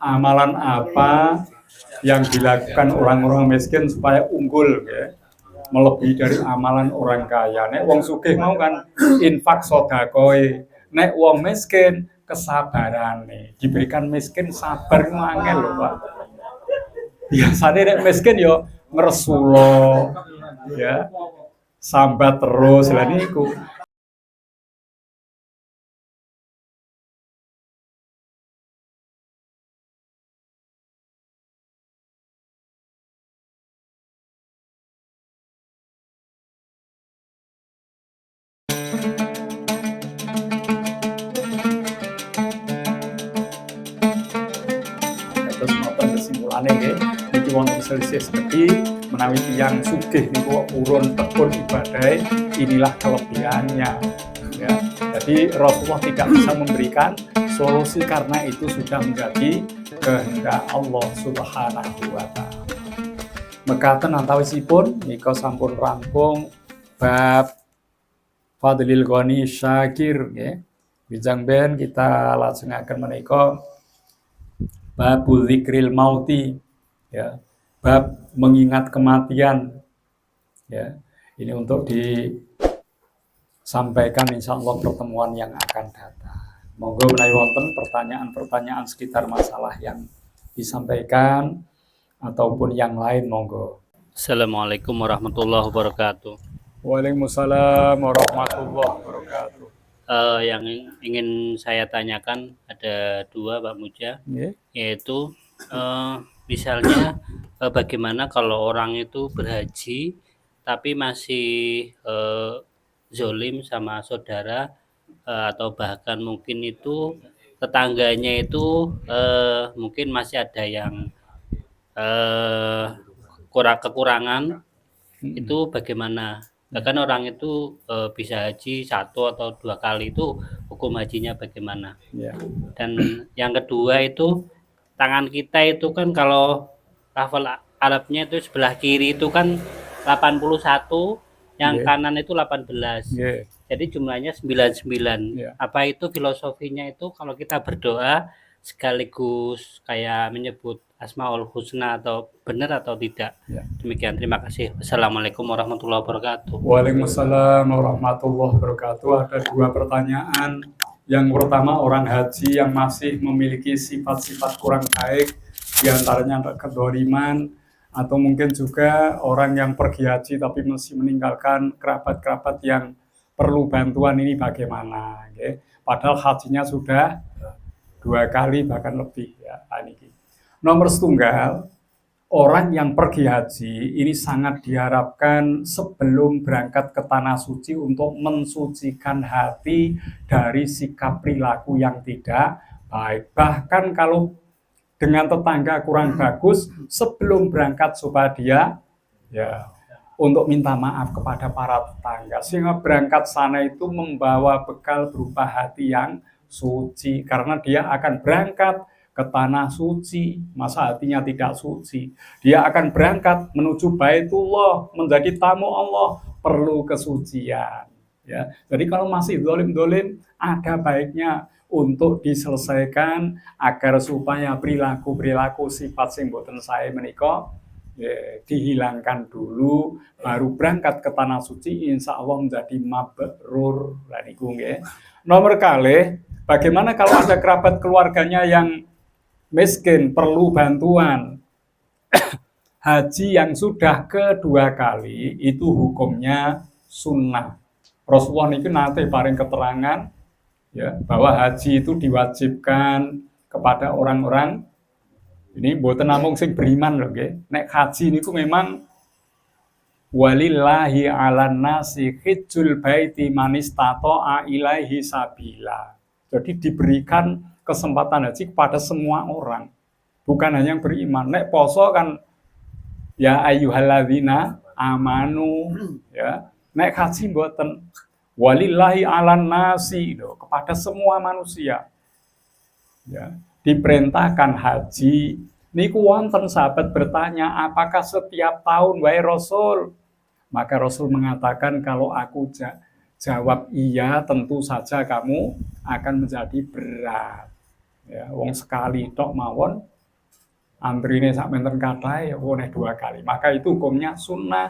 amalan apa yang dilakukan orang-orang miskin supaya unggul ya, melebihi dari amalan orang kaya. Nek wong sugih mau kan infak sedekah, nek wong miskin kesabarane. Diberikan miskin sabar itu angel lho, Pak. Biasanya nek miskin yo ngresulo ya, sambat terus lah niku. Terus nonton kesimpulannya nggih niki wonten selisih sekedhi menawi tiyang sugih niku urun tekun ibadah inilah kelebihannya ya. Jadi Rasulullah tidak bisa memberikan solusi karena itu sudah menjadi kehendak Allah Subhanahu wa taala. Mekaten antawisipun nika sampun rampung bab Fadlil Ghani Syakir nggih. Bijang ben kita lajengaken menika bab zikril mauti ya, bab mengingat kematian ya. Ini untuk disampaikan insya Allah pertemuan yang akan datang. Monggo menawi wonten pertanyaan-pertanyaan sekitar masalah yang disampaikan ataupun yang lain monggo. Assalamualaikum warahmatullahi wabarakatuh. Waalaikumsalam warahmatullahi wabarakatuh. Yang ingin saya tanyakan ada dua, Pak Muja, yaitu misalnya bagaimana kalau orang itu berhaji tapi masih zolim sama saudara atau bahkan mungkin itu tetangganya itu mungkin masih ada yang kekurangan, itu bagaimana? Bahkan orang itu bisa haji 1 atau 2 kali, itu hukum hajinya bagaimana? Ya. Dan yang kedua itu tangan kita itu kan kalau lafal Arabnya itu sebelah kiri itu kan 81, yang kanan itu 18. Jadi jumlahnya 99. Apa itu filosofinya itu kalau kita berdoa sekaligus kayak menyebut Asmaul Husna atau benar atau tidak? Demikian, terima kasih. Wassalamualaikum warahmatullahi wabarakatuh. Waalaikumsalam warahmatullahi wabarakatuh. Ada dua pertanyaan. Yang pertama, orang haji yang masih memiliki sifat-sifat kurang baik, diantaranya kedoliman, atau mungkin juga orang yang pergi haji tapi masih meninggalkan kerabat-kerabat yang perlu bantuan, ini bagaimana? Okay. Padahal hajinya sudah 2 kali bahkan lebih ya. Nomor setunggal, orang yang pergi haji ini sangat diharapkan sebelum berangkat ke tanah suci untuk mensucikan hati dari sikap perilaku yang tidak baik. Bahkan kalau dengan tetangga kurang bagus, sebelum berangkat supaya dia ya untuk minta maaf kepada para tetangga, sehingga berangkat sana itu membawa bekal berupa hati yang suci, karena dia akan berangkat ke tanah suci, masa hatinya tidak suci? Dia akan berangkat menuju Baitullah, menjadi tamu Allah, perlu kesucian. Ya, jadi kalau masih dolim-dolim, ada baiknya untuk diselesaikan agar supaya perilaku-perilaku sifat sing boten sae menika dihilangkan dulu, baru berangkat ke tanah suci, insya Allah menjadi mabrur. Nomor kalih, bagaimana kalau ada kerabat keluarganya yang miskin, perlu bantuan? Haji yang sudah kedua kali itu hukumnya sunnah. Rasulullah itu nanti paling keterangan ya, bahwa haji itu diwajibkan kepada orang-orang ini mboten namung sing beriman lho nggih. Nek haji niku memang walillahi 'alan nasi hijjul baiti man istata'a ilaihi sabila. Jadi diberikan kesempatan haji kepada semua orang, bukan hanya yang beriman. Nek poso kan ya ayyuhalladzina amanu ya. Nek haji mboten walillahi 'alan nasi kepada semua manusia. Ya, diperintahkan haji. Niku wonten sahabat bertanya, apakah setiap tahun wae Rasul? Maka Rasul mengatakan, kalau aku jawab iya, tentu saja kamu akan menjadi berat. Ya, wong sekali tok mawon antrine sak menten kathah ya oleh 2 kali. Maka itu hukumnya sunnah.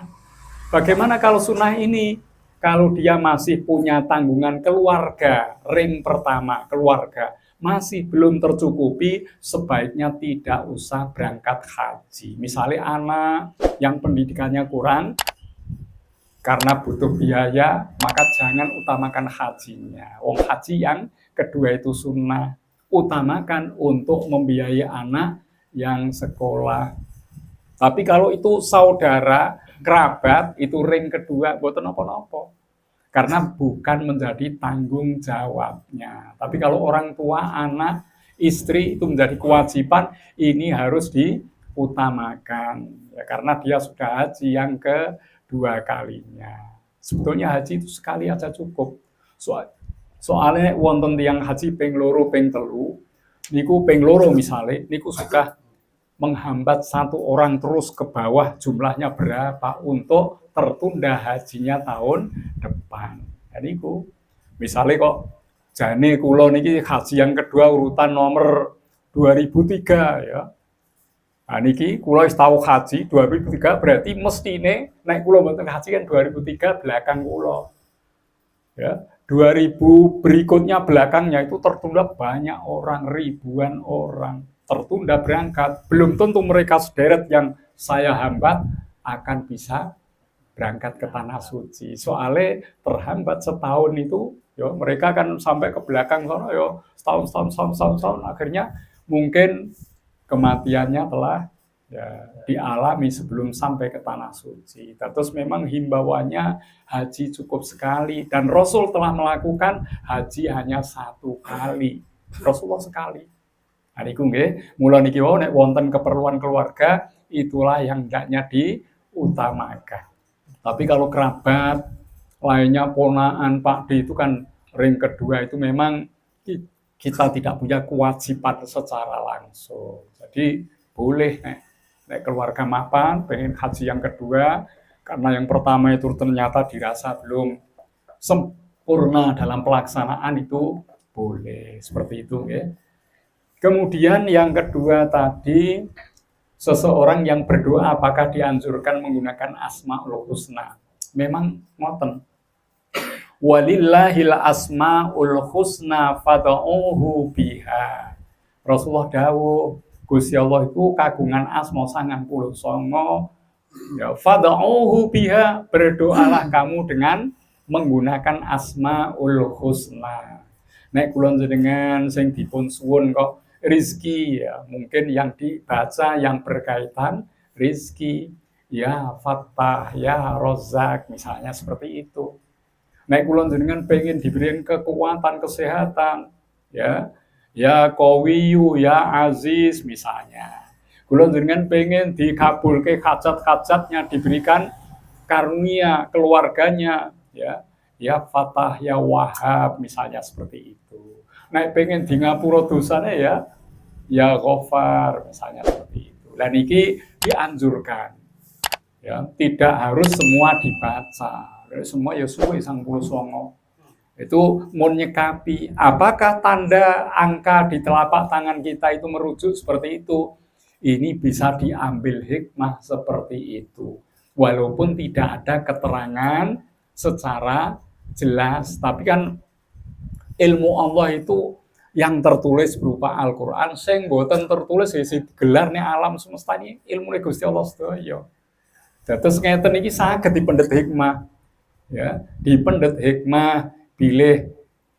Bagaimana kalau sunnah ini? Kalau dia masih punya tanggungan keluarga, ring pertama keluarga, masih belum tercukupi, sebaiknya tidak usah berangkat haji. Misalnya anak yang pendidikannya kurang, karena butuh biaya, maka jangan utamakan hajinya. Wong haji yang kedua itu sunnah, utamakan untuk membiayai anak yang sekolah. Tapi kalau itu saudara, kerabat, itu ring kedua, mboten napa-napa. Karena bukan menjadi tanggung jawabnya. Tapi kalau orang tua, anak, istri itu menjadi kewajiban, ini harus diutamakan. Ya, karena dia sudah haji yang kedua kalinya. Sebetulnya haji itu sekali aja cukup. Soalnya wonten tiyang haji ping 2, ping 3, niku ping 2 misalnya, niku sudah menghambat 1 orang terus ke bawah, jumlahnya berapa untuk tertunda hajinya tahun depan. Jadi ku misalnya kok jane kula niki haji yang kedua urutan nomor 2003 ya. Nah niki kula wis tau haji 2003, berarti mestine nek kula mboten haji kan 2003 belakang kula. Ya, 2000 berikutnya belakangnya itu tertunda banyak orang, ribuan orang tertunda berangkat. Belum tentu mereka sederet yang saya hambat akan bisa berangkat ke tanah suci. Soalnya terhambat setahun itu, yo mereka kan sampai ke belakang sono, yo setahun, akhirnya mungkin kematiannya telah ya, dialami sebelum sampai ke tanah suci. Terus memang himbauannya haji cukup sekali, dan Rasul telah melakukan haji hanya 1 kali. Rasulullah sekali. Nah, niku nggih, mula niki wau nek wonten keperluan keluarga, itulah yang hendaknya diutamakan. Tapi kalau kerabat lainnya, ponaan, Pak D, itu kan ring kedua, itu memang kita tidak punya kewajiban secara langsung. Jadi boleh nek keluarga mapan pengen haji yang kedua, karena yang pertama itu ternyata dirasa belum sempurna dalam pelaksanaan, itu boleh seperti itu ya. Kemudian yang kedua tadi, seseorang yang berdoa apakah dianjurkan menggunakan Asmaul Husna? Memang ngoten. Walillahil asmaul husna fad'uhu biha. Rasulullah dawuh, Gusti Allah itu kagungan asma 99. Ya, fad'uhu biha, berdoalah kamu dengan menggunakan Asmaul Husna. Nek kula jenengan sing dipun suwun kok rizki, ya mungkin yang dibaca yang berkaitan rizki, ya Fattah, ya Rozak, misalnya seperti itu. Nek kula jenengan pengen diberikan kekuatan, kesehatan, ya Qawiyu, ya Aziz misalnya. Kula jenengan pengen dikabulke hajat-hajatnya, diberikan karunia keluarganya, ya Fatah, ya Wahab misalnya seperti itu. Nek pengen di ngapura dosane ya Ghafar misalnya seperti itu. Dan ini dianjurkan, ya tidak harus semua dibaca, semua ya suwe 99. Itu menyikapi apakah tanda angka di telapak tangan kita itu merujuk seperti itu. Ini bisa diambil hikmah seperti itu, walaupun tidak ada keterangan secara jelas, tapi kan ilmu Allah itu yang tertulis berupa Al-Qur'an, sing boten tertulis isi gelarne alam semesta ini ilmu Gusti Allah sedaya. Dados ngeten iki saged dipendet hikmah. Ya, dipendet hikmah pilih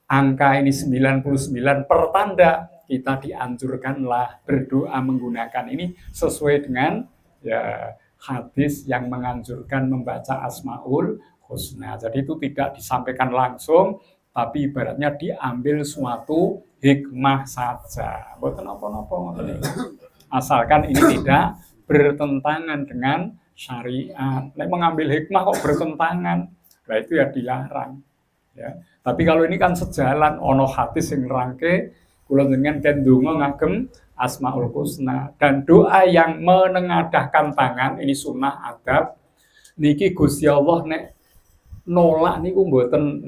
angka ini 99 pertanda, kita dianjurkanlah berdoa menggunakan ini sesuai dengan ya hadis yang menganjurkan membaca Asmaul Husna. Jadi itu tidak disampaikan langsung, tapi ibaratnya diambil suatu hikmah saja. Mboten napa-napa, asalkan ini tidak bertentangan dengan syariat. Nek mengambil hikmah kok bertentangan, nah itu ya dilarang. Ya. Tapi kalau ini kan sejalan, ono hadis yang nerangke, kula jenengan kan donga ngagem Asmaul Husna, dan doa yang menengadahkan tangan ini sunnah adab. Niki Gusti Allah nek nolak niku mboten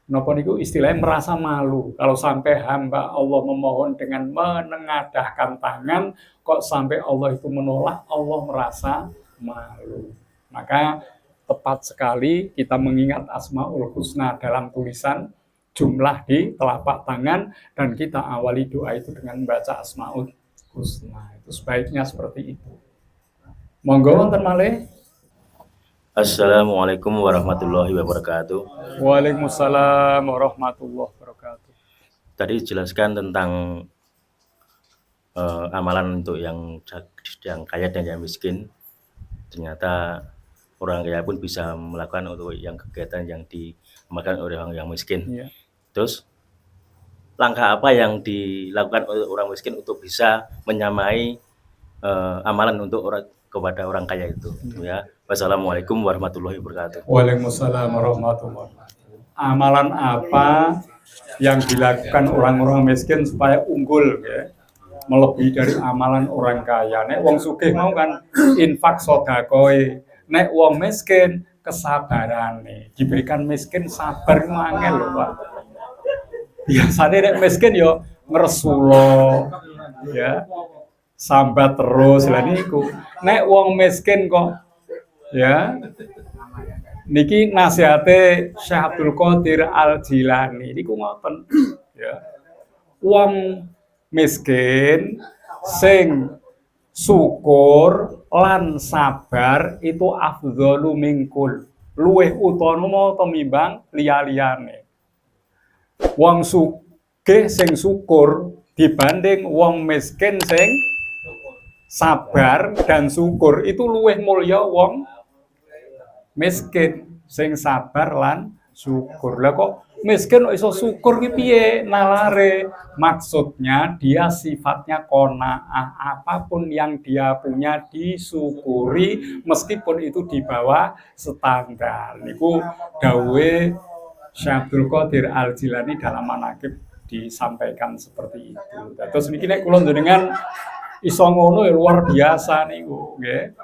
Napa niku istilahnya merasa malu kalau sampai hamba Allah memohon dengan menengadahkan tangan kok sampai Allah itu menolak, Allah merasa malu. Maka tepat sekali kita mengingat Asmaul Husna dalam tulisan jumlah di telapak tangan dan kita awali doa itu dengan membaca Asmaul Husna. Itu sebaiknya seperti itu. Monggo wonten malih. Assalamualaikum warahmatullahi wabarakatuh. Waalaikumsalam warahmatullahi wabarakatuh. Tadi dijelaskan tentang amalan untuk yang kaya dan yang miskin. Ternyata orang kaya pun bisa melakukan untuk yang kegiatan yang dimakan oleh orang yang miskin. Iya. Terus langkah apa yang dilakukan oleh orang miskin untuk bisa menyamai amalan untuk kepada orang kaya itu? Ya. Wassalamualaikum warahmatullahi wabarakatuh. Waalaikumsalam warahmatullahi wabarakatuh. Amalan apa yang dilakukan orang-orang miskin supaya unggul, ya? Melebihi dari amalan orang kaya. Nek wong sugih mau kan infak sedekah. Nek wong miskin kesabarane. Diberikan miskin sabar angel lho, Pak. Biasanya nek miskin yo ngresulo, ya. Sambat terus lah niku. Nek wong miskin kok ya, niki nasihate Syekh Abdul Qadir Al Jilani niku ngoten ya. Wong miskin sing syukur lan sabar itu afdhalu mingkul, luwih utama tinimbang liya-liyane. Wong sugih sing syukur dibanding wong miskin sing sabar dan syukur itu luwih mulya wong miskin sing sabar lan syukur. Lah kok miskin kok iso syukur ki piye nalare? Maksudnya dia sifatnya qanaah, apapun yang dia punya disyukuri meskipun itu di bawah standar. Niku dawuhe Syekh Abdul Qadir Al Jilani dalam manaqib disampaikan seperti itu. Terus niki nek kula njenengan iso ngono ya luar biasa niku, nggih.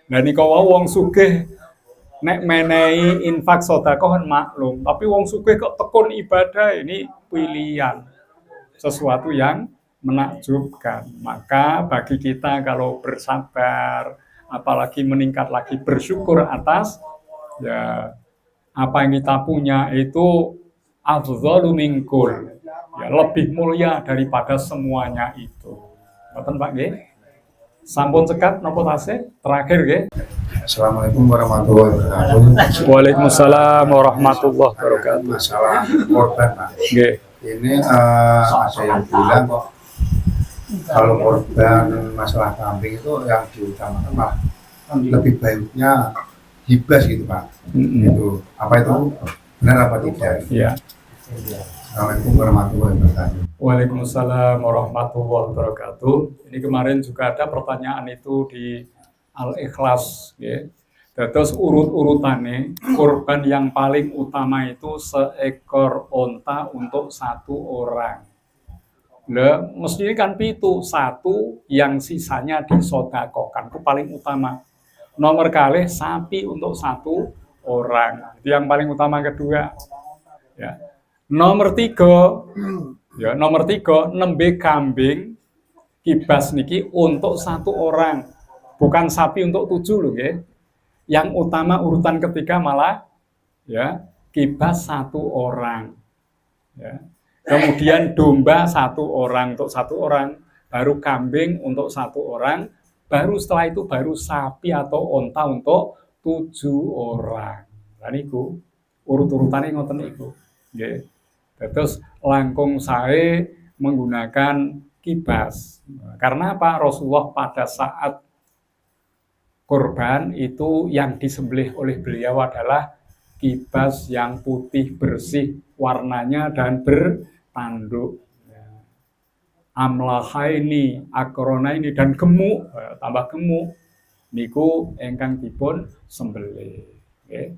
Lah nika wong sugih nek menehi infak sedekah kan maklum, tapi wong sugih kok tekun ibadah ini pilihan sesuatu yang menakjubkan. Maka bagi kita kalau bersabar, apalagi meningkat lagi bersyukur atas ya apa yang kita punya itu afdhalu mingkul, ya lebih mulia daripada semuanya itu. Ngoten Pak nggih. Sampun cekap napa tasih? Terakhir nggih. Assalamualaikum warahmatullahi wabarakatuh. Waalaikumsalam warahmatullahi wabarakatuh. Masalah korban, Pak. Nggih. Ini ada yang bilang kok kalau korban masalah kambing itu yang diutamakan malah lebih baiknya hibas gitu, Pak. Itu apa itu benar apa tidak? Iya. Assalamualaikum warahmatullahi wabarakatuh. Waalaikumsalam warahmatullahi wabarakatuh. Ini kemarin juga ada pertanyaan itu di Al-Ikhlas, ya. Terus urut-urutannya korban yang paling utama itu seekor onta untuk satu orang. Lah, mestinya kan pitu, satu yang sisanya disodakokan itu paling utama. Nomor kali sapi untuk satu orang, itu yang paling utama kedua. Ya. Nomor tiga, nembe kambing kibas niki untuk satu orang, bukan sapi untuk 7 loh, ya. Yang utama urutan ketiga malah ya kibas satu orang, ya. Kemudian domba satu orang untuk satu orang, baru kambing untuk satu orang, baru setelah itu baru sapi atau onta untuk 7 orang. Nah niku urut-urutannya ngoten niku, nggih. Terus langkung sae menggunakan kibas. Karena apa? Rasulullah pada saat kurban itu yang disembelih oleh beliau adalah kibas yang putih bersih warnanya dan bertanduk. Amlahaini, akronaini dan gemuk, tambah gemuk. Niku engkang dipun sembelih. Okay.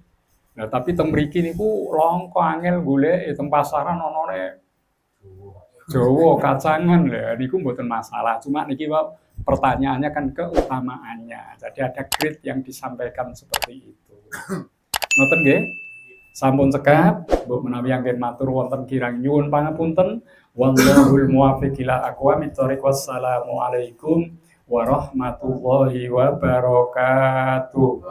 Nah, tapi teng mriki niku langka angel golek teng pasaran onone Jawa kacangan lho, niku mboten masalah. Cuma niki pertanyaannya kan keutamaannya. Jadi ada grade yang disampaikan seperti itu. Ngoten nggih? Sampun cekap, mbok menawi anggen matur wonten kirang nyuwun pangapunten. Wallahul muwaffiq ila aqwamit thoriq. Wassalamu alaikum warahmatullahi wabarakatuh.